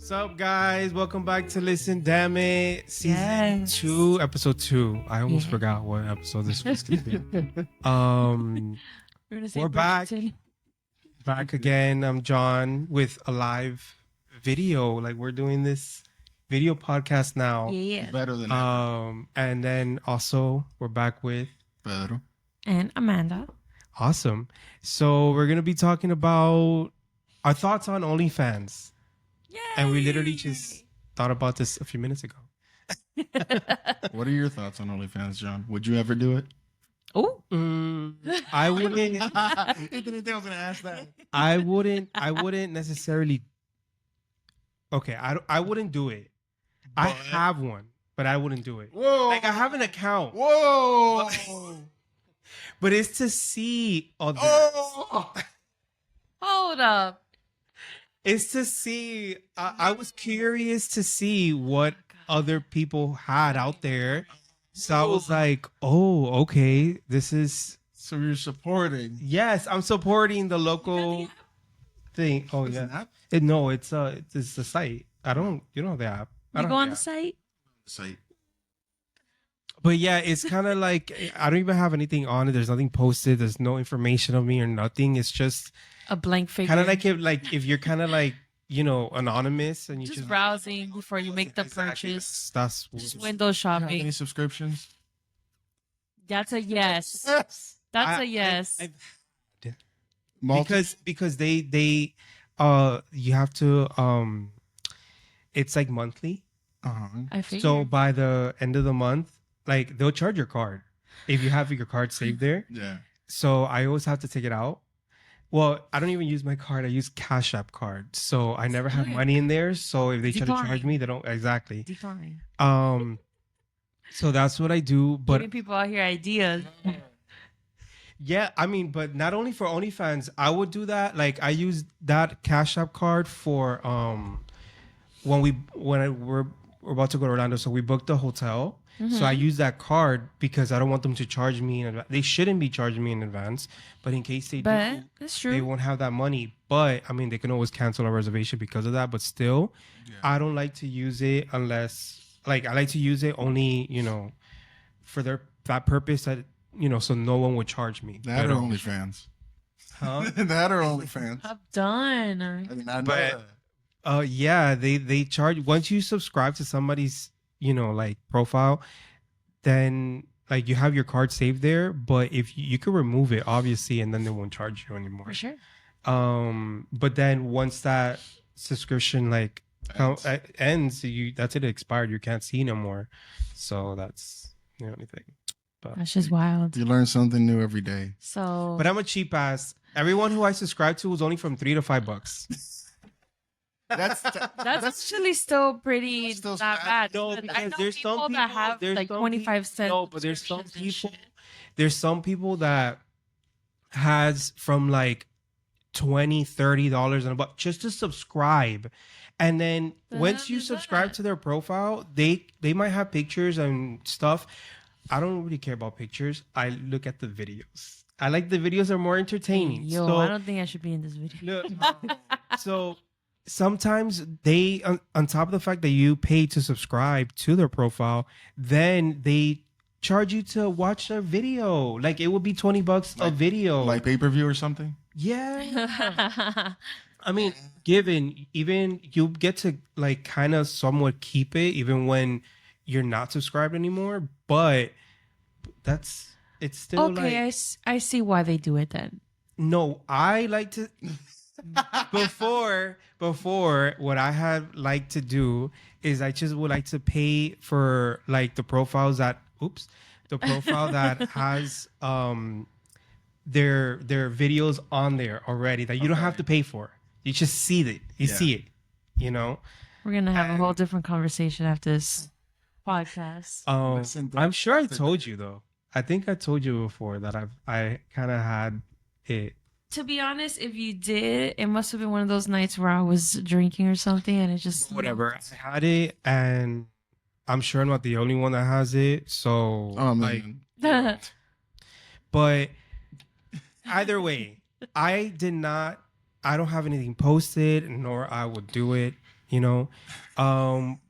What's up, guys? Welcome back to Listen Damn It, season 2, episode 2. I almost forgot what episode this was gonna be. We're back again. I'm John with a live video. Like, we're doing this video podcast now. Yeah. Better than ever. And then also we're back with Pedro. And Amanda. Awesome. So we're gonna be talking about our thoughts on OnlyFans. Yay! And we literally just thought about this a few minutes ago. What are your thoughts on OnlyFans, John? Would you ever do it? Oh, I wouldn't. You didn't think I was gonna ask that? I wouldn't necessarily. Okay, I wouldn't do it. I But- have one, but I wouldn't do it. Whoa! Like, I have an account, Whoa! but it's to see other. Oh! hold up. It's to see. I was curious to see what other people had out there. So I was like, oh, okay, this is. So you're supporting? Yes, I'm supporting the local thing. Oh, Is it an yeah. app? No, it's a site. You don't have the app. I You don't go have on the the app. site? Site. But yeah, it's kind of like I don't even have anything on it. There's nothing posted. There's no information of me or nothing. It's just A blank figure. kind of like if you're kind of like, anonymous and you just just browsing before you make the Exactly. purchase. That's Just window Do you have shopping. any subscriptions? That's a yes. Yes. That's a yes. Because they you have to it's like monthly. I figured. So by the end of the month, like, they'll charge your card if you have your card saved there. Yeah. So I always have to take it out. Well, I don't even use my card. I use Cash App card. So I never have Okay. money in there. So if they try to charge Decline. me, they don't exactly. Decline. So that's what I do. But Giving people out here ideas. yeah, I mean, but not only for OnlyFans, I would do that. Like, I use that Cash App card for when we're about to go to Orlando. So we booked the hotel. So I use that card because I don't want them to charge me in advance. They shouldn't be charging me in advance, but in case they But do, that's they true. won't have that money. But I mean, they can always cancel a reservation because of that. But still, Yeah. I don't like to use it unless, like, I like to use it only, for that purpose that, so no one would charge me. That But, or OnlyFans? Huh? That or OnlyFans? I'm done. I mean, I know But- that. Yeah, they charge once you subscribe to somebody's, like, profile, then like you have your card saved there. But if you could remove it, obviously, and then they won't charge you anymore. For sure. But then once that subscription ends, that's it expired. You can't see no more. So that's the only thing. That's just wild. You learn something new every day. So But I'm a cheap ass. Everyone who I subscribe to was only from $3 to $5. That's that's actually still pretty Still not bad. bad. No, But because I know there's people some that people have there's like some 25 cents. No, but there's some subscriptions and people. shit. There's some people that has from like $20-$30 and above just to subscribe. And then The once hell you is subscribe that? to their profile, they might have pictures and stuff. I don't really care about pictures. I look at the videos. I like the videos are more entertaining. Yo, so, I don't think I should be in this video. look, so sometimes they on top of the fact that you pay to subscribe to their profile, then they charge you to watch their video. Like, it would be $20 a Like- video. like pay-per-view or something? Yeah. I mean, given even you get to like kind of somewhat keep it even when you're not subscribed anymore, but it's still okay, like I see why they do it then. no, I like to before what I have liked to do is I just would like to pay for like the profiles that the profile that has their videos on there already that you don't have to pay for. You just see it. You Yeah. see it, We're gonna have a whole different conversation after this podcast. Listen, I'm sure I told you though. I think I told you before that I kind of had it. To be honest, if you did, it must have been one of those nights where I was drinking or something, and it just Whatever. I had it, and I'm sure I'm not the only one that has it. So, Oh like, man. but either way, I don't have anything posted, nor I would do it. you know. Um,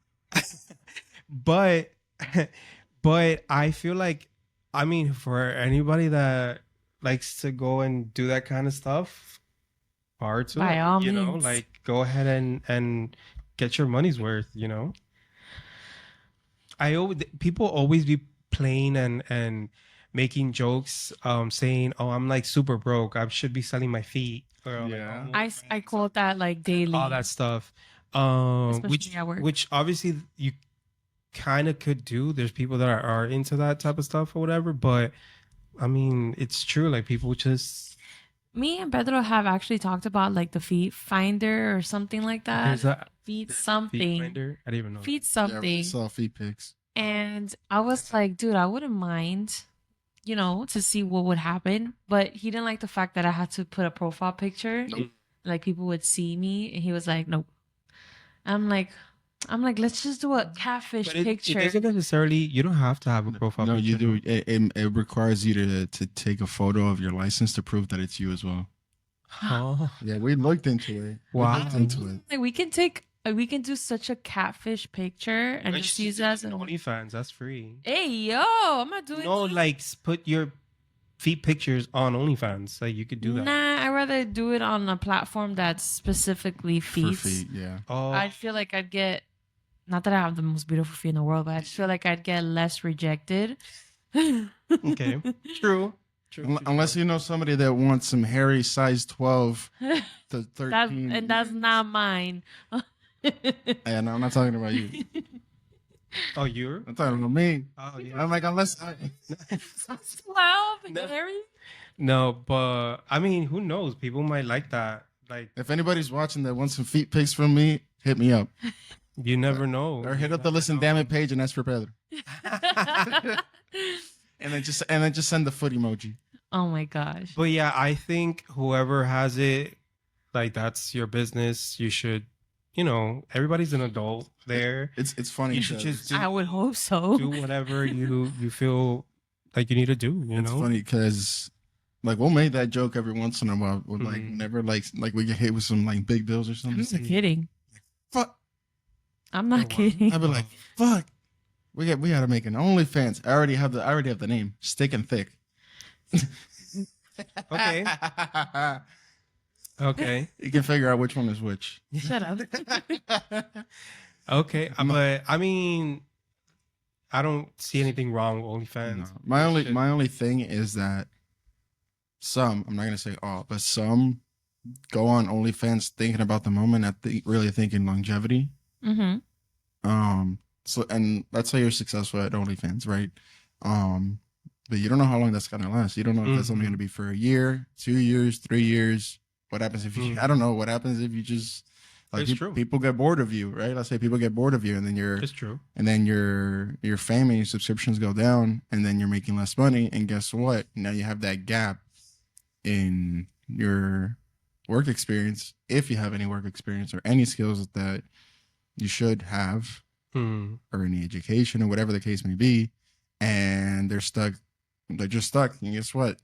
but but I feel like, I mean, for anybody that likes to go and do that kind of stuff, power to By it, all you know, means. like go ahead and get your money's worth, you know. I always People always be playing and making jokes, saying, "Oh, I'm like super broke. I should be selling my feet." Or like, Yeah. "Oh, I quote that like daily, all that stuff. especially at work. Which obviously you kind of could do. There's people that are into that type of stuff or whatever, but I mean, it's true. Like people just Me and Pedro have actually talked about like the feet finder or something like that. there's a Feet feet something. finder. I didn't even know. Feet Yeah, I something. saw feet pics. And I was like, dude, I wouldn't mind, you know, to see what would happen. But he didn't like the fact that I had to put a profile picture. Nope. Like people would see me. And he was like, nope. I'm like, let's just do a catfish But it picture. doesn't necessarily. You don't have to have a profile. No, picture. you do. It requires you to take a photo of your license to prove that it's you as well. Oh, Yeah, we looked into it. Wow. We looked into it. Like we can do such a catfish picture and just use it as an OnlyFans. That's free. Hey yo, I'm not doing No, that. like put your feet pictures on OnlyFans. Like you could do that. Nah, I'd rather do it on a platform that's specifically For feet. feet, yeah. Oh, I'd feel like I'd get, not that I have the most beautiful feet in the world, but I just feel like I'd get less rejected. okay. True. Unless you know somebody that wants some hairy size 12 to 13. and that's not mine. Yeah, no, I'm not talking about you. Oh, you're. I'm talking about me. Oh, yeah. I'm like, unless 12, No. Harry? No, but I mean, who knows? People might like that. Like if anybody's watching that wants some feet pics from me, hit me up. you never know. Or hit up the Listen Damn It page and ask for Pedro. And then just send the foot emoji. Oh my gosh. But yeah, I think whoever has it, like that's your business. You should, you know, everybody's an adult there. It's funny. You should because just do, I would hope so. do whatever you feel like you need to do. You it's know, funny because like we'll make that joke every once in a while. With like Mhm. never like we get hit with some like big bills or something. I'm It's not like, kidding. fuck. I'm not wow. kidding. I'd be like, fuck. We gotta make an OnlyFans. I already have the name. Stick and Thick. Okay. Okay. You can figure out which one is which. Shut up. Okay. But I mean, I don't see anything wrong with OnlyFans. No. My only thing is that some, I'm not gonna say all, but some go on OnlyFans thinking about the moment, not really thinking longevity. Mm-hmm. So and let's say you're successful at OnlyFans, right? But you don't know how long that's gonna last. You don't know if that's only gonna be for a year, 2 years, 3 years. What happens if you? I don't know. What happens if you just like It's true. people get bored of you, right? Let's say people get bored of you, and then It's true. your fame and your subscriptions go down, and then you're making less money. And guess what? Now you have that gap in your work experience, if you have any work experience or any skills that you should have, or any education or whatever the case may be, and they're stuck. They're just stuck. And guess what?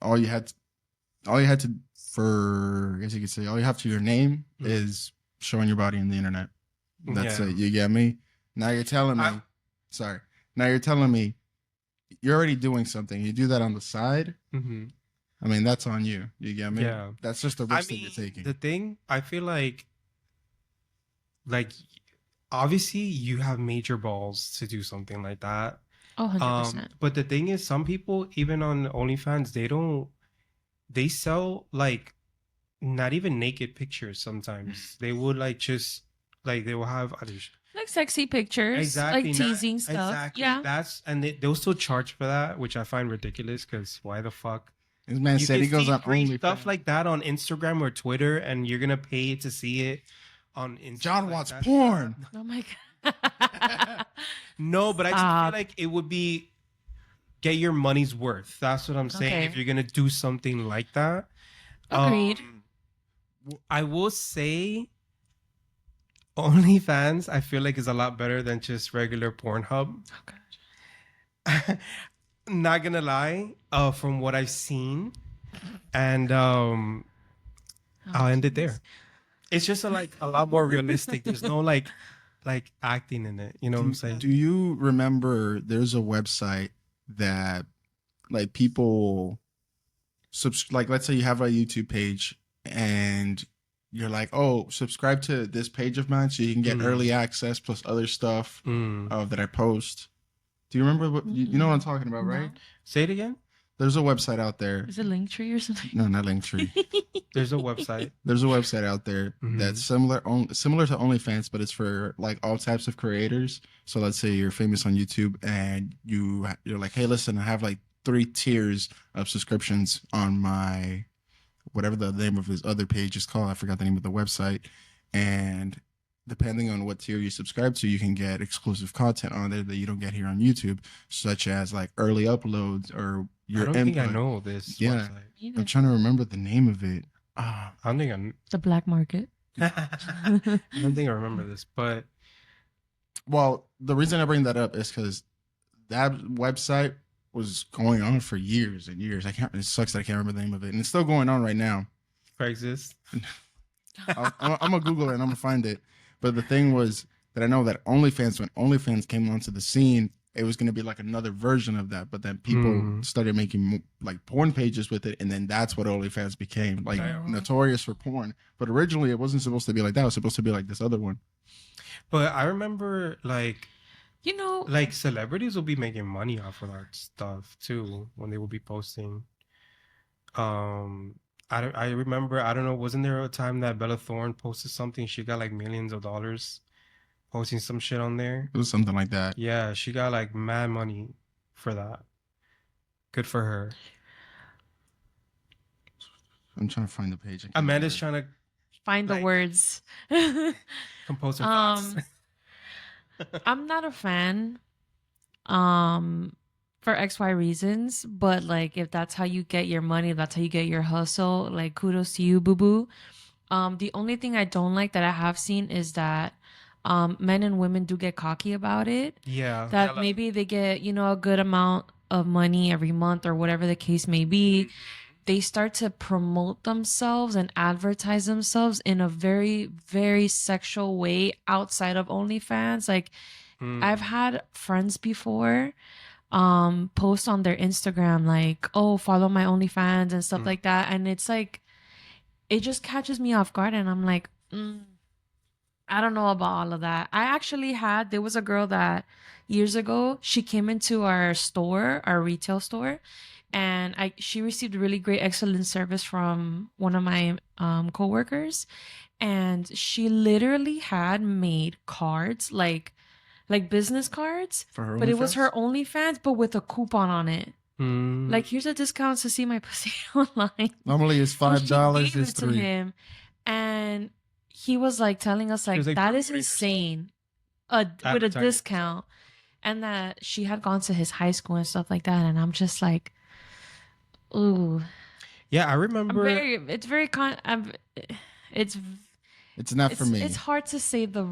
All you had to, for, I guess you could say, all you have to your name is showing your body on the internet. That's Yeah. it. You get me? Now you're telling me, sorry. Now you're telling me you're already doing something. You do that on the side. Mm-hmm. I mean, that's on you. You get me? Yeah. That's just the I risk that mean, you're taking. the thing, I feel like obviously you have major balls to do something like that. Oh, 100%. But the thing is, some people, even on OnlyFans, they sell like not even naked pictures sometimes. They would like just like they will have Like sexy pictures. exactly Like teasing stuff. Exactly. Yeah. That's and they'll still charge for that, which I find ridiculous because why the fuck? This man You said can he goes see on free OnlyFans. stuff like that on Instagram or Twitter, and you're gonna pay to see it on Instagram. John wants porn. Oh my God. No, but I just Stop. feel like it would be get your money's worth. That's what I'm saying. Okay. If you're gonna do something like that, Agreed. I will say, OnlyFans, I feel like is a lot better than just regular Pornhub. Oh gosh. Not gonna lie, from what I've seen, and I'll end it there. It's just a lot more realistic. There's no like acting in it. You know what I'm saying? Do you remember there's a website that like people like let's say you have a YouTube page and you're like, oh, subscribe to this page of mine so you can get early access plus other stuff that I post. Do you remember what you know what I'm talking about, right? Say it again. There's a website out there. Is it Linktree or something? No, not Linktree. There's a website. There's a website out there that's similar to OnlyFans, but it's for like all types of creators. So let's say you're famous on YouTube and you're like, hey, listen, I have like 3 tiers of subscriptions on my whatever the name of his other page is called. I forgot the name of the website. And depending on what tier you subscribe to, you can get exclusive content on there that you don't get here on YouTube, such as like early uploads or your I don't think I input. know this Yeah. website. I'm trying to remember the name of it. I don't think I The black market. I don't think I remember this, but Well, the reason I bring that up is because that website was going on for years and years. It sucks that I can't remember the name of it, and it's still going on right now. Craigslist. I'm gonna Google it and I'm gonna find it. But the thing was that I know that when OnlyFans came onto the scene, it was gonna be like another version of that. But then people started making like porn pages with it, and then that's what OnlyFans became, like notorious for porn. But originally, it wasn't supposed to be like that. It was supposed to be like this other one. But I remember like Like celebrities will be making money off of that stuff too when they will be posting. I remember, I don't know, wasn't there a time that Bella Thorne posted something? She got like millions of dollars posting some shit on there. It was something like that. Yeah, she got like mad money for that. Good for her. I'm trying to find the page. Amanda's trying to find the like- words. compose her thoughts. I'm not a fan. For XY reasons, but like if that's how you get your money, if that's how you get your hustle, like kudos to you, boo boo. The only thing I don't like that I have seen is that men and women do get cocky about it. Yeah. That maybe they get, a good amount of money every month or whatever the case may be. They start to promote themselves and advertise themselves in a very, very sexual way outside of OnlyFans. Like I've had friends before post on their Instagram like, oh, follow my OnlyFans and stuff like that. And it's like, it just catches me off guard. And I'm like, I don't know about all of that. There was a girl that years ago, she came into our store, our retail store, and she received really great, excellent service from one of my coworkers. And she literally had made cards, like business cards, For her but it was OnlyFans? her OnlyFans, but with a coupon on it. Like, here's a discount to see my pussy online. Normally it's And she $5. gave It's it to $3. him, and he was like telling us like was like, that is 3%. insane, with a Advertising. discount, and that she had gone to his high school and stuff like that. And I'm just like, ooh, Yeah, I remember. It's not for me. It's hard to say the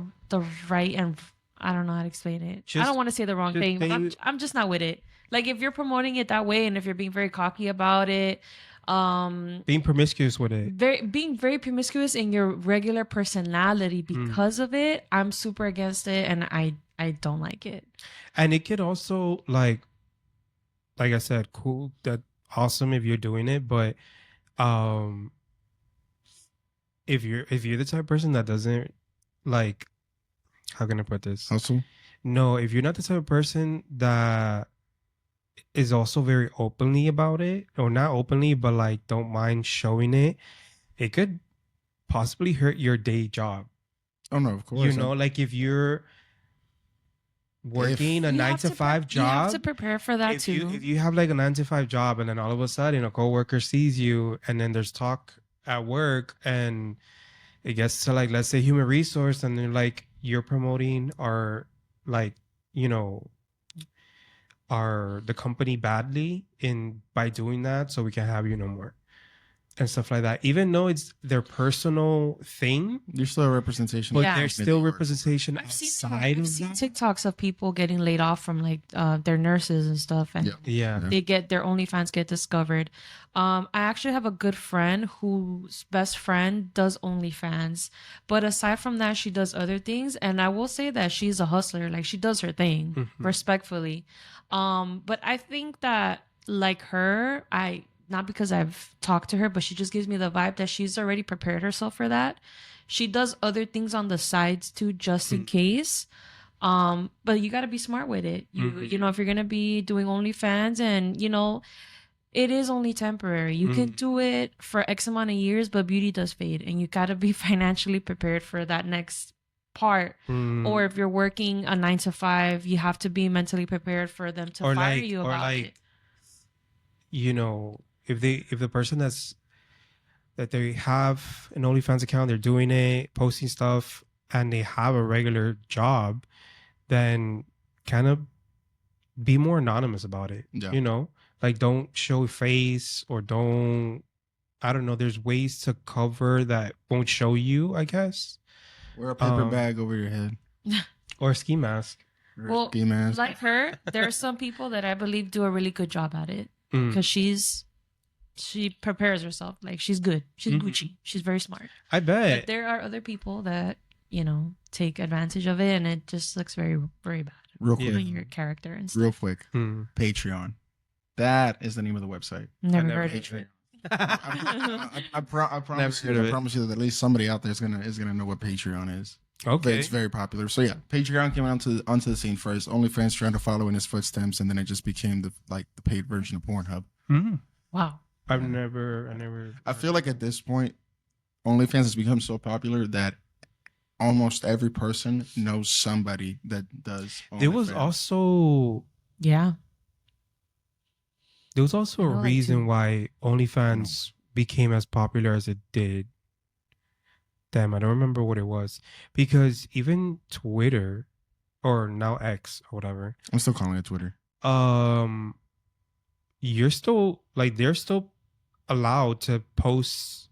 right, and I don't know how to explain it. I Just- don't want to say the wrong just thing, but say- I'm just not with it. Like if you're promoting it that way and if you're being very cocky about it, being promiscuous with it. being very promiscuous in your regular personality because of it, I'm super against it, and I don't like it. And it could also like I said, cool, that awesome if you're doing it, but if you're the type of person that doesn't like, how can I put this? Hustle? No, if you're not the type of person that is also very openly about it, or not openly, but like don't mind showing it, it could possibly hurt your day job. Oh no, of course. You know, like if you're working a You 9 have to 5 You have job, to prepare for that if too. you have like a 9 to 5 job and then all of a sudden a coworker sees you and then there's talk at work and it gets to like, let's say human resource, and they're like, you're promoting our like, the company badly by doing that, so we can't have you no more. and stuff like that. Even though it's their personal thing, You're still a representation. but Yeah. there's still representation I've outside seen of that. TikToks of people getting laid off from like their nurses and stuff, and Yeah. Yeah. they get their OnlyFans get discovered. I actually have a good friend whose best friend does OnlyFans, but aside from that, she does other things, and I will say that she's a hustler. Like she does her thing Mhm. respectfully. But I think that like her, not because I've talked to her, but she just gives me the vibe that she's already prepared herself for that. She does other things on the sides too, just in case. But you got to be smart with it. You know, if you're gonna be doing OnlyFans, and you know, it is only temporary. You can do it for X amount of years, but beauty does fade, and you got to be financially prepared for that next part. Or if you're working a 9 to 5, you have to be mentally prepared for them to Or fire like- you or about like- it. you know, if the person that they have an OnlyFans account, they're doing it, posting stuff, and they have a regular job, then kind of be more anonymous about it. Yeah. You know, like don't show face, or don't, I don't know. There's ways to cover that won't show you, I guess, Wear a paper bag over your head. or a ski mask. Or Well, a ski mask. like her, there are some people that I believe do a really good job at it Mm. because she prepares herself. Like she's good. She's Mhm. Gucci. She's very smart. I But bet. there are other people that, you know, take advantage of it, and it just looks very, very bad. Real Yeah. quick. Ruin your character and stuff. Real quick. Mm. Patreon. That is the name of the website. Never never heard of Patreon. it. I promise Never you. heard of I it. promise you that at least somebody out there is gonna know what Patreon is. But Okay. it's very popular. So yeah, Patreon came onto the scene first. OnlyFans trying to follow in his footsteps, and then it just became the paid version of Pornhub. Mm. Wow. I never. I feel like at this point, OnlyFans has become so popular that almost every person knows somebody that does. There was OnlyFans. also Yeah. There was also I a know, like, reason two. why OnlyFans became as popular as it did. Damn, I don't remember what it was. Because even Twitter, or now X or whatever, I'm still calling it Twitter. you're still like they're still allowed to post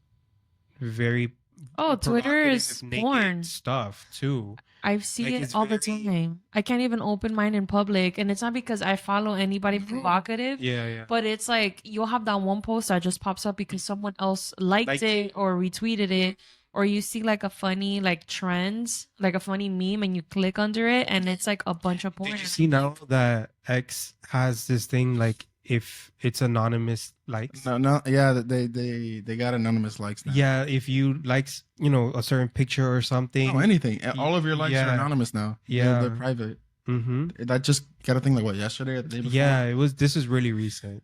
very Oh, Twitter is provocative, naked porn. stuff too. I see Like, it it's all the very- time. I can't even open mine in public, and it's not because I follow anybody provocative. Yeah. But it's like you'll have that one post that just pops up because someone else liked it or retweeted it, or you see like a funny like trends, like a funny meme, and you click under it, and it's like a bunch of porn. Did you see now that X has this thing like if it's anonymous likes? No, yeah, they got anonymous likes now. Yeah, if you likes, a certain picture or something. Oh, anything. All of your likes Yeah. are anonymous now. Yeah. They're private. Mm-hmm. That just got a thing like what, yesterday or the day before? Yeah, this is really recent.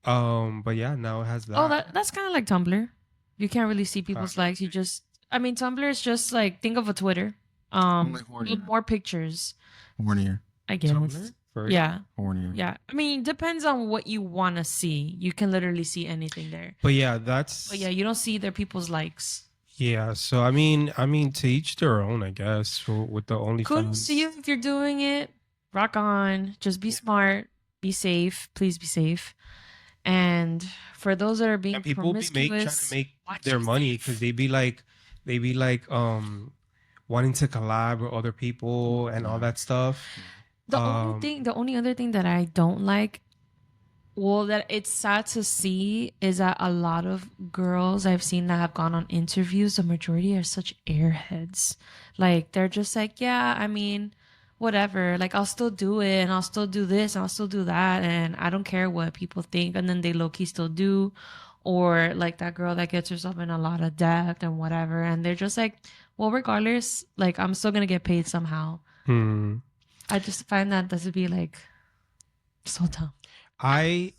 But yeah, now it has that. Oh, that's kind of like Tumblr. You can't really see people's Ah. likes. Tumblr is just like think of a Twitter. Only hornier. With more pictures. Hornier. I guess. Tumblr? For real? Yeah. Hornier. Yeah. I mean, depends on what you want to see. You can literally see anything there. But yeah, But yeah, you don't see their people's likes. yeah. So I mean, to each their own, I guess. With the OnlyFans. Kudos to you if you're doing it. Rock on. Just be smart. Be safe. Please be safe. And for those that are being And people be trying promiscuous, to make watch their your money safe. because they be like wanting to collab with other people and all that stuff. The only other thing that I don't like, well, that it's sad to see, is that a lot of girls I've seen that have gone on interviews, the majority are such airheads. Like they're just like, yeah, I mean, whatever. Like I'll still do it, and I'll still do this, and I'll still do that, and I don't care what people think. And then they low key still do, or like that girl that gets herself in a lot of debt and whatever, and they're just like, well, regardless, like I'm still gonna get paid somehow. I just find that to be like so dumb. I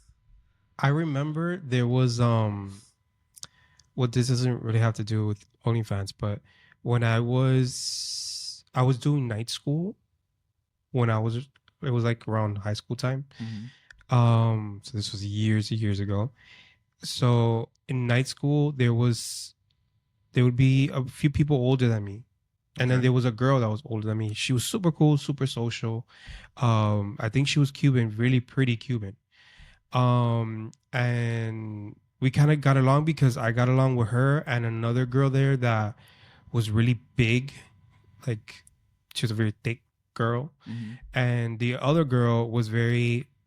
remember there was well, this doesn't really have to do with OnlyFans, but when I was doing night school when it was like around high school time. Mm-hmm. So this was years and years ago. So in night school there would be a few people older than me. And then Okay. there was a girl that was older than me. She was super cool, super social. I think she was Cuban, really pretty Cuban. And we kind of got along because I got along with her and another girl there that was really big, like she was a very thick girl, and the other girl was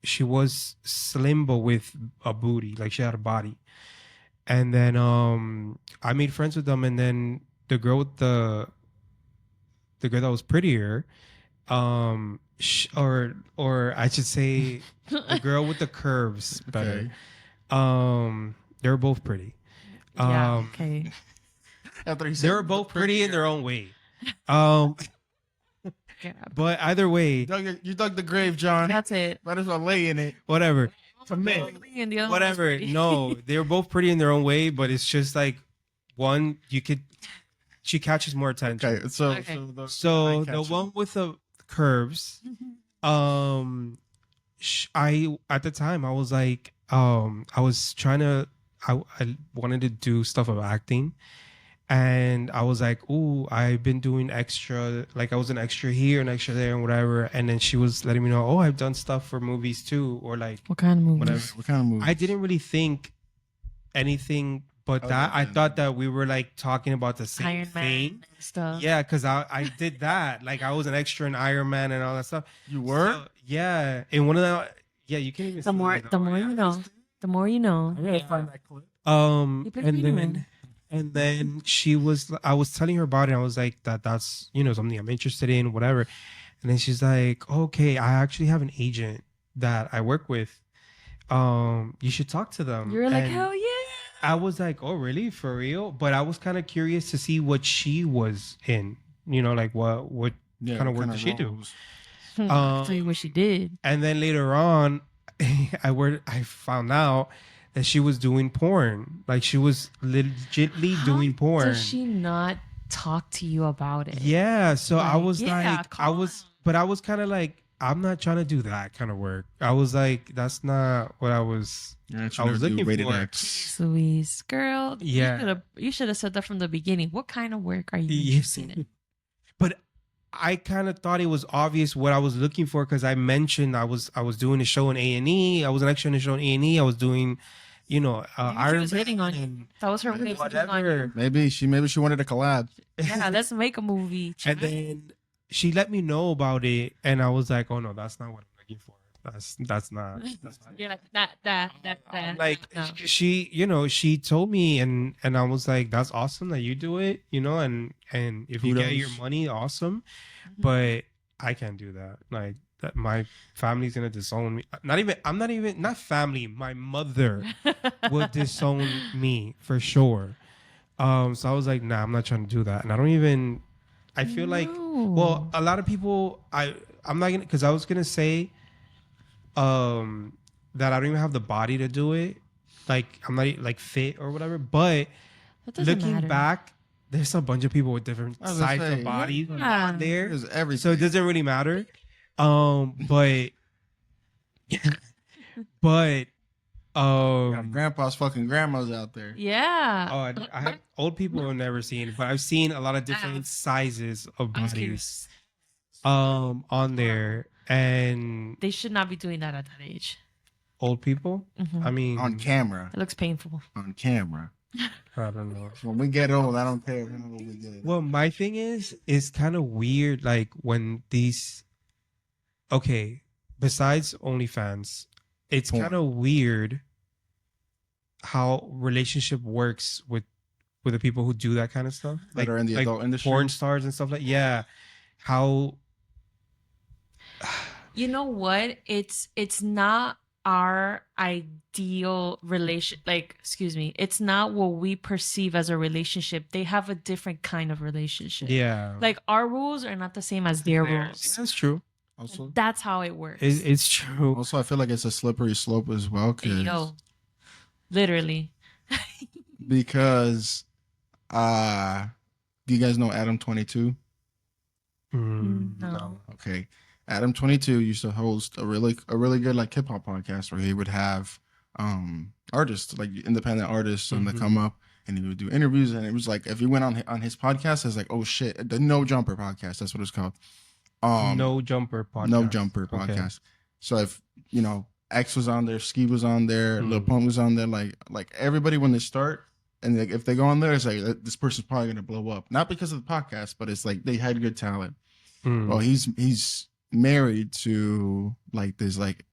she was slim but with a booty, like she had a body. And then I made friends with them, and then the girl with the girl that was prettier, or I should say the girl with the curves better. They were both pretty. Yeah. Okay. After he They were both pretty in their own way. Um, Yeah. but either way, you dug the grave, John. That's it. Might as well lay in it. whatever. And the other one was Whatever. pretty. No, they were both pretty in their own way, but it's just like one she catches more attention. Okay, so Okay. So the one with the curves, I at the time I was like, I was trying to, I wanted to do stuff of acting, and I was like, ooh, I've been doing extra, like I was an extra here and extra there and whatever. And then she was letting me know, oh, I've done stuff for movies too, or like What kind of movie? whatever. What kind of movie? I didn't really think anything but Other that. I than- thought that we were like talking about the same Iron Man thing. and stuff. Yeah, because I did that. Like I was an extra in Iron Man and all that stuff. You were? So, yeah, and one of the you can't even. The see more, it, the though. more you know. The more you know. I gotta find that clip. You played And Spider-Man. then I was telling her about it. I was like, that's something I'm interested in, whatever. And then she's like, okay, I actually have an agent that I work with. You should talk to them. You were like, And hell yeah. I was like, oh, really? For real? But I was kind of curious to see what she was in, like what Yeah, kind of what work does she do? roles? I'll tell you what she did. And then later on, I found out that she was doing porn. Like she was legitly doing porn. Does she not talk to you about it? Yeah. So I Like, was yeah, like, come on. but I was kind of like, I'm not trying to do that kind of work. I was like, that's not what I was. Yeah, I was looking rated for. X. Louise, girl. Yeah. You should have said that from the beginning. What kind of work are you Yes. interested in? But I kind of thought it was obvious what I was looking for because I mentioned I was doing a show in A&E. I was an extra in a show in A&E. I was doing, Maybe she Iron was hitting on you. Man That was her way and of hitting on you. whatever. Maybe she wanted a collab. Yeah, let's make a movie. And then she let me know about it, and I was like, "Oh no, that's not what I'm looking for. That's not." You're like that. Like No. she told me, and I was like, "That's awesome that you do it, and if you get Kudos. your money, awesome." But I can't do that. Like that, my family's gonna disown me. Not family. My mother would disown me for sure. So I was like, nah, I'm not trying to do that, and I feel like, well, a lot of people, I'm not gonna, because I was gonna say, that I don't even have the body to do it, like I'm not like fit or whatever. But That doesn't looking matter. back, there's a bunch of people with different I was gonna sides say, of bodies yeah. on there, There's everything. so it doesn't really matter. But but Got grandpa's fucking grandmas out there. Yeah. I have old people have never seen it, but I've seen a lot of different sizes of I'm bodies curious. on there, and They should not be doing that at that age. old people. Mhm. I mean, On camera. It looks painful. On camera. I don't know. When we get old, I don't care when we get. Well, my thing is, it's kind of weird, like when these. Okay, besides OnlyFans, it's Porn. kind of weird how relationship works with the people who do that kind of stuff, That are in the adult industry? porn stars and stuff like. Yeah, how. You know what? It's not our ideal relation, like, excuse me, it's not what we perceive as a relationship. They have a different kind of relationship. Yeah, Like our rules are not the same as their rules. that's true. Also, That's how it works. It's true. I feel like it's a slippery slope as well. Yo, literally. Because do you guys know Adam 22? No. Okay. Adam 22 used to host a really good like hip hop podcast where he would have artists, like independent artists, and they come up and he would do interviews. And it was like, if you went on his podcast, it's like, oh shit, the No Jumper podcast. That's what it's called. No Jumper podcast. No Jumper Okay. podcast. So if X was on there, Ski was on there, Lil Pump was on there. Like everybody when they start, and like, if they go on there, it's like this person's probably gonna blow up. Not because of the podcast, but it's like they had good talent. Well, he's married to like this like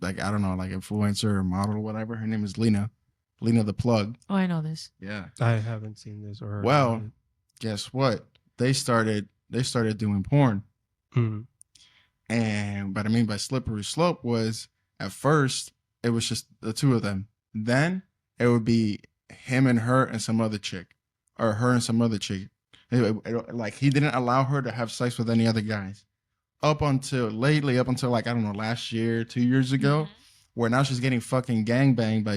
I don't know, like influencer or model or whatever. Her name is Lena the Plug. Oh, I know this. Yeah. I haven't seen this or heard Well, of it. guess what? They started doing porn. Mm. And what I mean by slippery slope was at first it was just the two of them. Then it would be him and her and some other chick, or her and some other chick. Like he didn't allow her to have sex with any other guys up until like, I don't know, last year, 2 years ago, where now she's getting fucking gangbanged by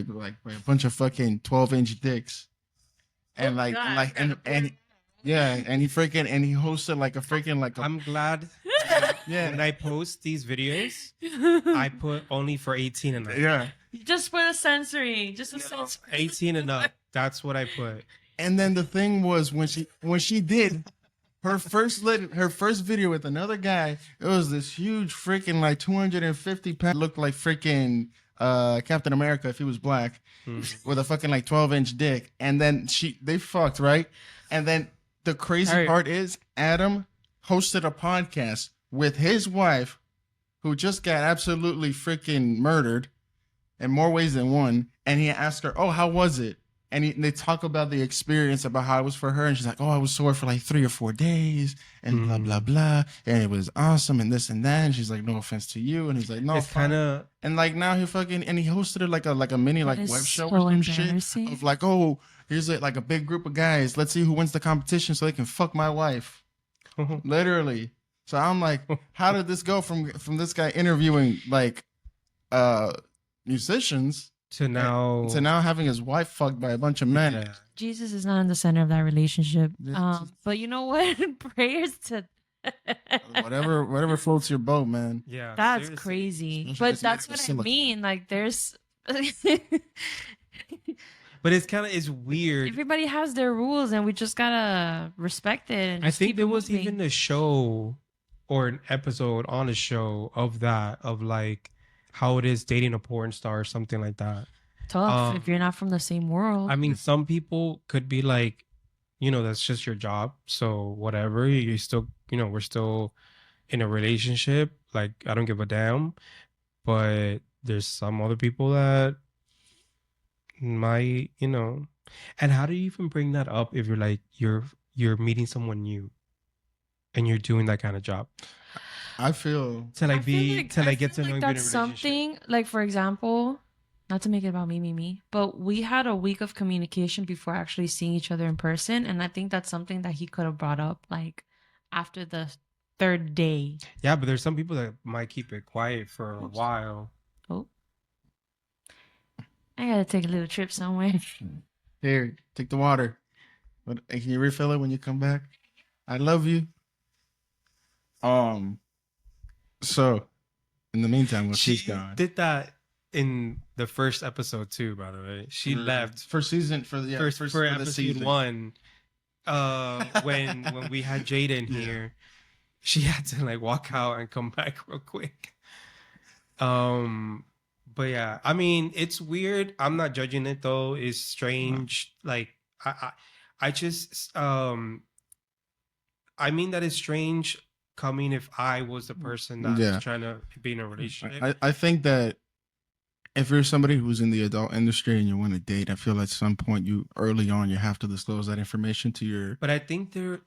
a bunch of fucking 12-inch dicks. And and he hosted like a freaking like a, I'm glad yeah. when I post these videos, I put only for 18 and up. Yeah. Just for the sensory. Just a sensory. 18 and up. That's what I put. And then the thing was when she did her first video with another guy, it was this huge freaking like 250 pound, looked like freaking Captain America if he was black, with a fucking like 12-inch dick. And then they fucked, right? And then the crazy part is Adam hosted a podcast with his wife, who just got absolutely freaking murdered in more ways than one. And he asked her, "Oh, how was it?" And they talk about the experience, about how it was for her. And she's like, "Oh, I was sore for like 3 or 4 days and blah, blah, blah. And it was awesome and this and that." And she's like, "No offense to you." And he's like, "No, It's kind of... And like now he fucking, and he hosted it like a mini like That is web show so or some shit embarrassing. of like, "Oh, here's like a big group of guys. Let's see who wins the competition so they can fuck my wife." Literally. So I'm like, how did this go from this guy interviewing like musicians to now having his wife fucked by a bunch of men? Yeah. Jesus is not in the center of that relationship. Yeah. But you know what? Prayers to Whatever floats your boat, man. Yeah, that's seriously. crazy. But that's what I mean. Like there's But it's weird. everybody has their rules and we just gotta respect it. And I just think keep there it was moving. even a show or an episode on a show of like how it is dating a porn star or something like that. tough if you're not from the same world. I mean, some people could be like, that's just your job. So whatever, you still, we're still in a relationship. Like, I don't give a damn. But there's some other people that might, and how do you even bring that up if you're like, you're meeting someone new and you're doing that kind of job? I feel To like I feel get to know like you in a that's relationship. something like, for example, not to make it about me, but we had a week of communication before actually seeing each other in person, and I think that's something that he could have brought up like after the 3rd day. Yeah, but there's some people that might keep it quiet for a while. Oh, I gotta take a little trip somewhere. here, take the water. But can you refill it when you come back? I love you. So in the meantime, while she's gone, Did that in the first episode too, by the way. She left for season for the for the episode season. 1. When we had Jaden here, she had to like walk out and come back real quick. But yeah, I mean, it's weird. I'm not judging it though. It's strange. Like I just I mean that it's strange coming if I was the person that's trying to be in a relationship. I think that if you're somebody who's in the adult industry and you want to date, I feel at some point early on you have to disclose that information to your. But I think the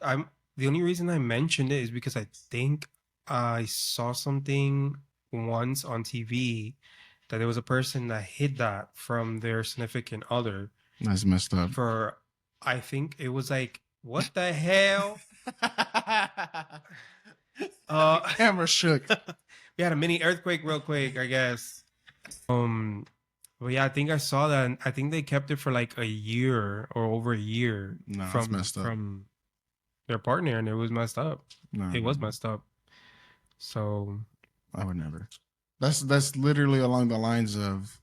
only reason I mentioned it is because I think I saw something once on TV that there was a person that hid that from their significant other. That's messed up. For I think it was like, what the hell? Camera shook. We had a mini earthquake real quick, I guess. But yeah, I think I saw that, and I think they kept it for like a year or over a year that's messed up. from their partner, and it was messed up. No, It was messed up. So I would never. That's literally along the lines of,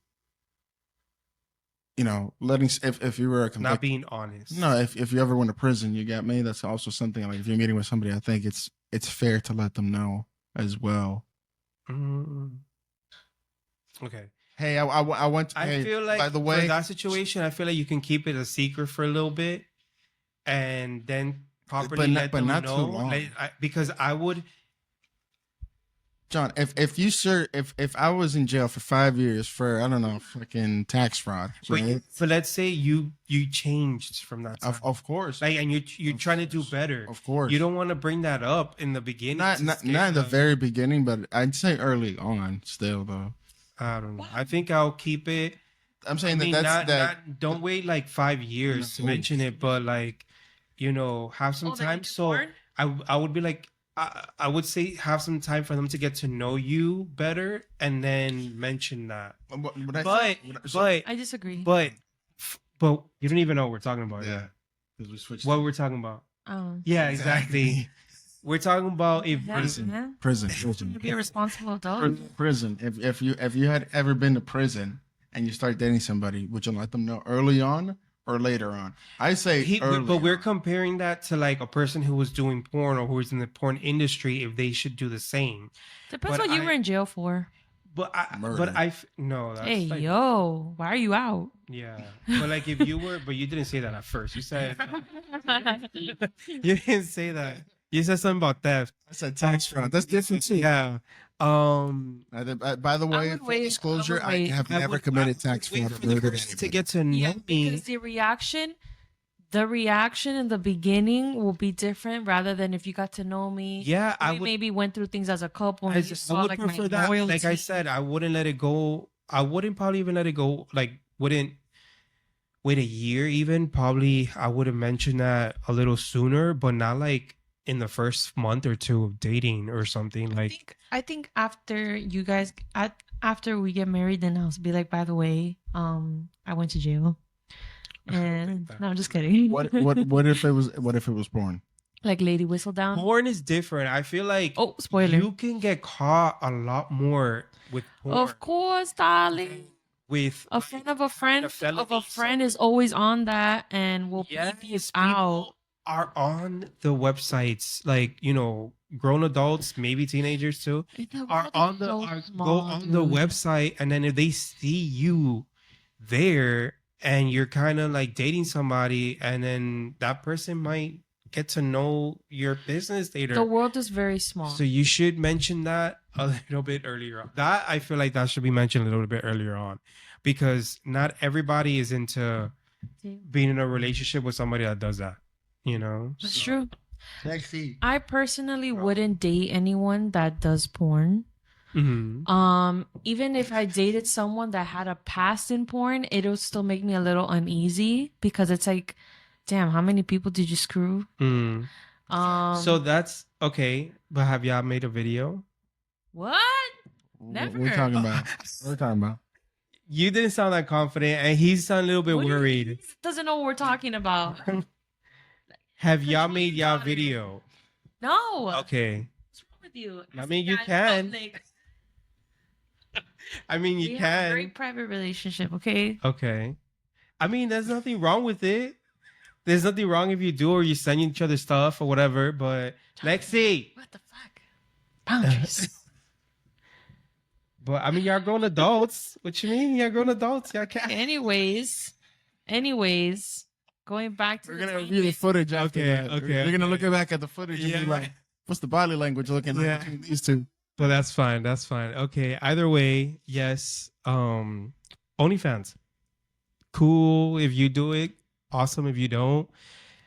letting if you were not being honest. No, if you ever went to prison, you got me. That's also something like if you're meeting with somebody, I think it's fair to let them know as well. Okay. Hey, I went. I Hey, feel like by the for way, that situation, I feel like you can keep it a secret for a little bit, and then properly let but them not too know. long. Because I would. John, if I was in jail for 5 years for I don't know fucking tax fraud, right? But let's say you changed from that time. Of course, Like, and you're Of trying to do course. better. Of course. You don't want to bring that up in the beginning. not to not scare not in the them. very beginning, but I'd say early on. Still though, I don't know. I think I'll keep it. I'm I saying mean, that that's don't wait like 5 years to No. mention it, but like, have some time. So I would be like, I would say have some time for them to get to know you better, and then mention that. But I disagree. but you don't even know what we're talking about. yeah, because we switched. What we're talking about. Oh. Yeah, exactly. We're talking about if Yeah, Prison. man. Prison. To be a responsible adult. Prison. If you had ever been to prison and you start dating somebody, would you let them know early on or later on? I say early. but we're on. comparing that to like a person who was doing porn or who was in the porn industry, if they should do the same. Depends But what you I- were in jail for. Murder. No, that's Hey, like, yo, why are you out? yeah. But like if you were, but you didn't say that at first. You said you didn't say that. You said something about theft. I said tax fraud. That's different too. Yeah. By the way, would full wait- disclosure, I would I wait. have I never would- committed I tax would wait fraud for or the murdered person to anybody. get to know Yeah, me. because the reaction in the beginning will be different rather than if you got to know me. Yeah, I we would. maybe went through things as a couple and I, you just, saw I would like prefer my that. loyalty. Like I said, I wouldn't let it go. I wouldn't probably even let it go. Like wouldn't wait a year even. Probably I would have mentioned that a little sooner, but not like in the first month or two of dating or something. Like I think after you guys after we get married, then I'll be like, by the way, I went to jail. And no, I'm just kidding. What if it was porn? Like Lady Whistle Down? porn is different. I feel like Oh, spoiler. you can get caught a lot more with porn. Of course, darling. With A friend of a friend felony, of a friend is always on that and will beep you yes, out. people are on the websites. Like grown adults, maybe teenagers too, are on the go on the website, and then if they see you there and you're kind of like dating somebody, and then that person might get to know your business later. The world is very small. So you should mention that a little bit earlier on. That I feel like that should be mentioned a little bit earlier on, because not everybody is into being in a relationship with somebody that does that. That's true. Sexy. I personally wouldn't date anyone that does porn. Mm-hmm. Even if I dated someone that had a past in porn, it'll still make me a little uneasy because it's like, damn, how many people did you screw? Mm. So that's okay. But have y'all made a video? What? What we're Never. talking about? What we're talking about? You didn't sound that confident, and he sounded a little bit What do you mean? worried. He doesn't know what we're talking about. Have y'all made y'all video? No. Okay. What's wrong with you? I mean, you Guys, can. public. I mean, you We have a can. very private relationship, okay? Okay. I mean, there's nothing wrong with it. There's nothing wrong if you do or you send each other stuff or whatever. But Lexi. What the fuck? Boundaries. But I mean, y'all grown adults. What you mean? Y'all grown adults. Y'all can't. Anyways, going back to We're the gonna review the footage after Okay, that. okay, You're gonna okay. look back at the footage and be Yeah. like, "What's the body language looking like Yeah. between these two?" But that's fine. That's fine. Okay. Either way, yes. OnlyFans. Cool if you do it. Awesome if you don't.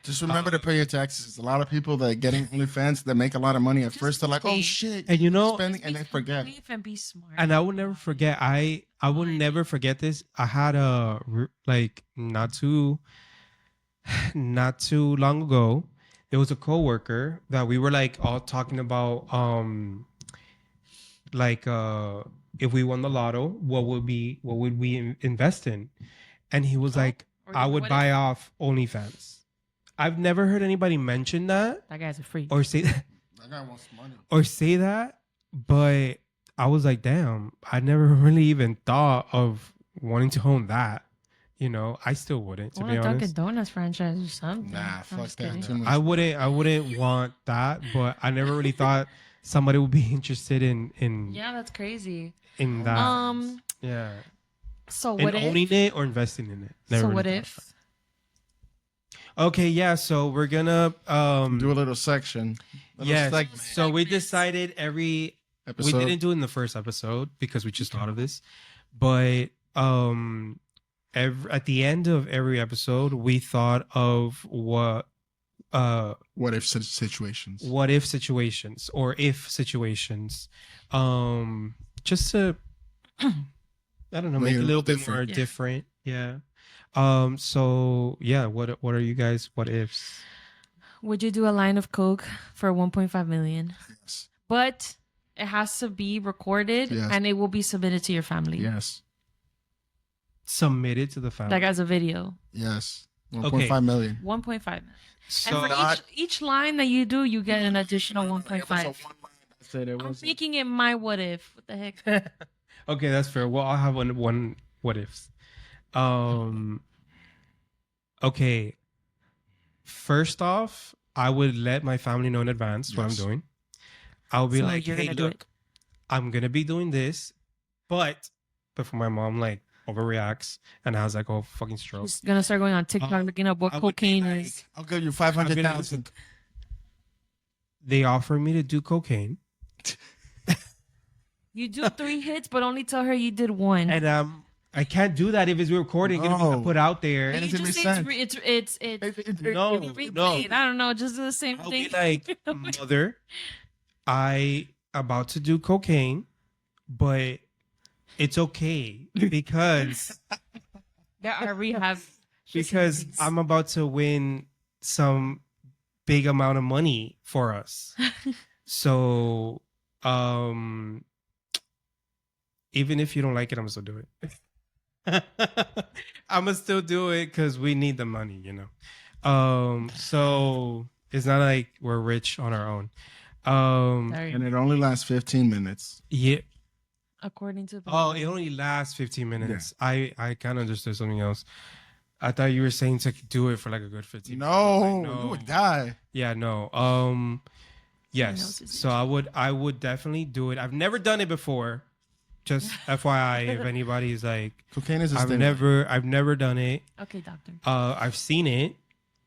Just remember to pay your taxes. A lot of people that get in OnlyFans that make a lot of money at Just first, they're like, "Oh pay. shit," And spending, and they forget. Leave and be smart. And I will never forget. I will never forget this. I had like not too long ago. There was a coworker that we were like all talking about. Like if we won the lotto, what would we invest in? And he was like, Or I you would know what buy off OnlyFans. I've never heard anybody mention that that guy's a freak. or say That guy wants money. that, but I was like, damn, I never really even thought of wanting to own that. I still wouldn't, to Or be a Dunkin' honest. Donuts franchise or something. Nah, I'm fuck just that. kidding. Too much. I wouldn't want that, but I never really thought somebody will be interested in Yeah, that's crazy. in that. Yeah. So In what owning if? it or investing in it. So Never what really thought if? about it. Okay, yeah. So we're gonna Do a little section. Little yes. segment So we Segments. decided we episode. didn't do it in the first episode because we just thought of this, but at the end of every episode we thought of What if situations? what if situations or if situations, just to I don't know, Make make it it a a little bit different. more Yeah. different. Yeah. So yeah, what are you guys? What ifs? Would you do a line of coke for 1.5 million? Yes. But it has to be recorded Yes. and it will be submitted to your family. Yes. Submit it to the family. Like as a video. Yes. Okay. 1.5 million. 1.5 million. So And for each line that you do, you get an additional 1.5. It I'm making it my what if. What the heck? okay, that's fair. Well, I'll have one what ifs. Okay. First off, I would let my family know in advance what I'm Yes. doing. I'll be So like, you're hey, gonna do look, I'm gonna be doing this, but before my mom like overreacts and has like a fucking stroke. He's gonna start going on TikTok looking up what I would be cocaine like, is. I'll give you I'll be like, 500,000. They offer me to do cocaine, You do 3 hits, but only tell her you did 1. and I can't do that if it's recording. It's gonna No. be put out there. And You it's just gonna say be it's No, replayed. no. I don't know, just do the same I'll thing. be like, mother, I about to do cocaine, but it's okay because There are rehab because facilities. I'm about to win some big amount of money for us. So, even if you don't like it, I'm gonna still do it. I'm gonna still do it because we need the money, you know. So it's not like we're rich on our own. Sorry. And it only lasts 15 minutes. Yeah. According to the Oh, it only lasts 15 minutes. I kind of understood something else. I thought you were saying to do it for like a good 15 minutes. No, No. you would die. Yeah, no. Yes. knows his So I would definitely do it. I've never done it before. Just FYI, if anybody's like, Cocaine is a I've never done it. Okay, doctor. I've seen it,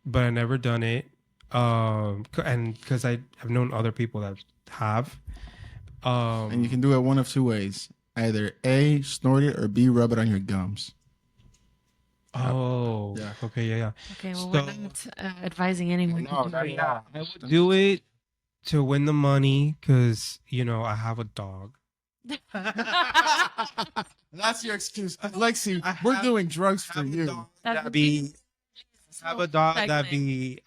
but I've never done it. And because I've known other people that have. And you can do it one of two ways. Either A, snort it, or B, rub it on your gums. Oh, Yeah. okay, yeah. Okay, well, So- we're not I would do it to win the money because I have a dog. That's your excuse. Lexi, we're doing drugs for you. That be have a dog that be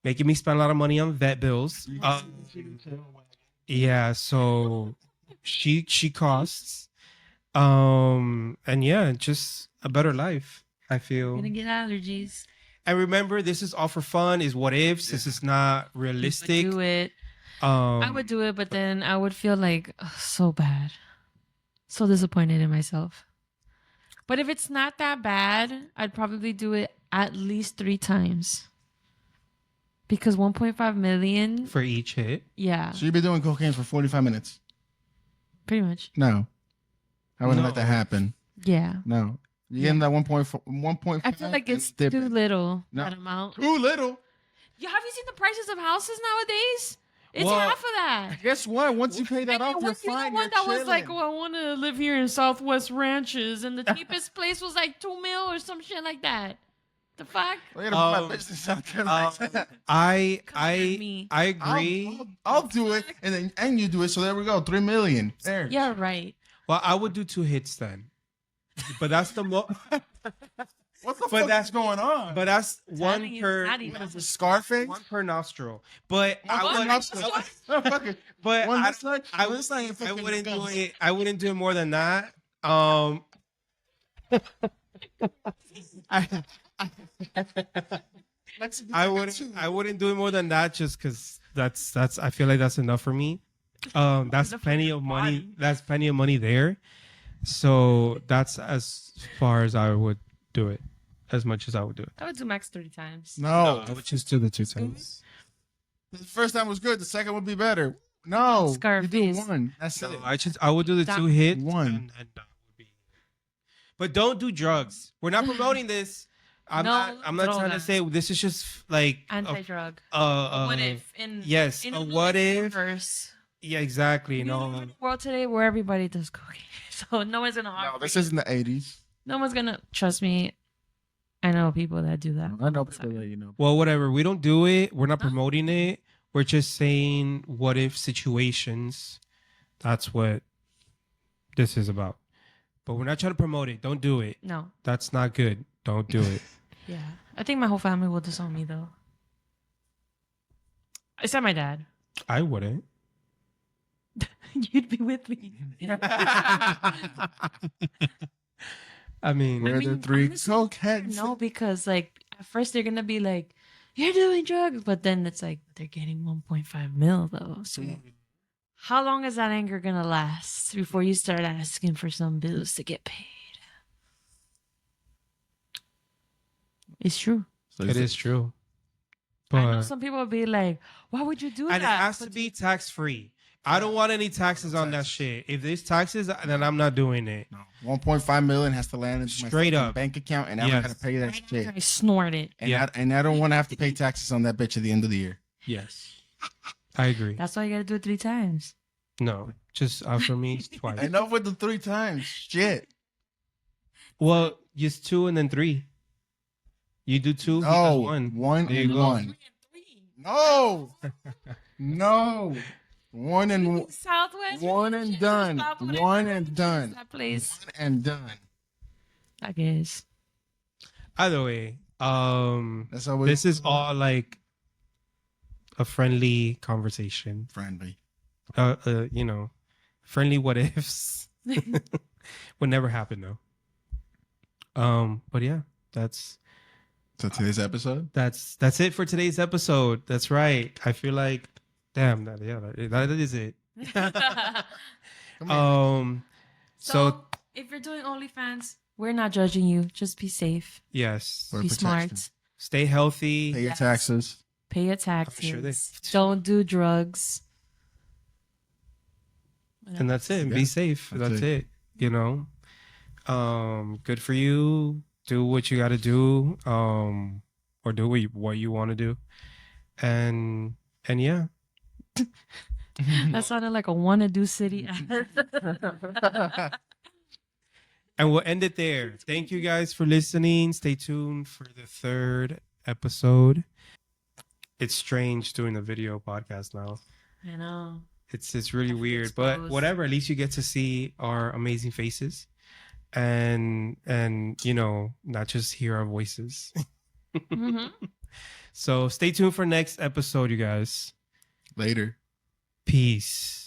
making me spend a lot of money on vet bills. Yeah, so she costs. And yeah, just a better life, I feel. gonna get allergies. And remember, this is all for fun, is what ifs. This is not realistic. Do it. I would do it, but then I would feel like so bad, so disappointed in myself. But if it's not that bad, I'd probably do it at least 3 times. Because 1.5 million, for each hit. yeah, So you'd be doing cocaine for 45 minutes? pretty much. No. I wouldn't let No. that happen. Yeah. No. You getting that 1.5? I feel like it's too little, No. that amount. Too little. Have you seen the prices of houses nowadays? It's Well, half of that. Guess what? Once you pay that I mean, off, you're once you're fine. the one You're that was like, chilling. well, I want to live here in Southwest Ranches, and the cheapest place was like 2 mil or some shit like that. The fuck? We're gonna put my business out there like that. I Come at me. agree. I'll do it, and you do it. So there we go. 3 million. There. Yeah, right. Well, I would do 2 hits then. But that's the most. What the But fuck that's- is going on? But that's Not one even- per not even. What is this, Scarface? one per nostril. But I One would. nostril. Fuck it. But One I, this side, I, one this side, and I fucking wouldn't do guns. it. I wouldn't do it more than that. I wouldn't do it more than that just because that's I feel like that's enough for me. That's plenty of money. That's plenty of money there. So that's as far as I would do it, as much as I would do it. I would do max 3 times. No. I would just do the 2 times. The first time was good. The second would be better. No, you do Scarface. one. That's No, it. I would do the That- 2 hits. One. And that would be. But don't do drugs. We're not promoting this. I'm No not trying to drogas. say this is just like Anti-drug. a What if? In yes, in a another what if. universe, Yeah, exactly. we live No. in a world today where everybody does cocaine, so no one's gonna harm. No, this you. isn't the 80s. No one's gonna trust me. I know people that do that. I know people that you know. Well, whatever. We don't do it. We're not promoting it. We're just saying what if situations. That's what this is about. But we're not trying to promote it. Don't do it. No. That's not good. Don't do it. Yeah. I think my whole family will disown me though. Except my dad. I wouldn't. You'd be with me. I mean, We're the three honestly, cokeheads. No, because like at first they're gonna be like, "You're doing drugs," but then it's like they're getting 1.5 mil though. So how long is that anger gonna last before you start asking for some bills to get paid? It's true. So it is true. I know But some people will be like, "Why would you do and it that?" has to be tax free. I don't want any taxes on that shit. If there's taxes, then I'm not doing it. No, 1.5 million has to land into my Straight fucking up. bank account, and I Yes. gotta pay that shit. I snorted. And, Yeah. I don't want to have to pay taxes on that bitch at the end of the year. Yes, I agree. That's why you gotta do it 3 times. No, just for me twice. Enough with the 3 times. Shit. Well, just 2 and then 3. You do 2. he does Oh, 1. one There you and go. one. No, no. One and Southwest. one and done. One and done. That place. One and done. I guess. Either way, That's always this is all like a friendly conversation. friendly. You know, friendly what ifs would never happen though. But yeah, that's So today's episode. that's it for today's episode. That's right. I feel like, damn, that is it. Come here. So if you're doing OnlyFans, we're not judging you. Just be safe. yes, For be protection. smart. stay healthy. Pay your Yes. taxes. Pay your taxes. sure they- Don't do drugs. And that's it. Yeah, Be safe. that's That's it. You know, good for you. Do what you got to do, or do what you want to do, and yeah. That sounded like a wanna do city ad. And we'll end it there. Thank you guys for listening. Stay tuned for the 3rd episode. It's strange doing a video podcast now. I know. It's really I feel weird, but exposed. whatever. At least you get to see our amazing faces, and you know, not just hear our voices. Mhm. So stay tuned for next episode, you guys. Later. Peace.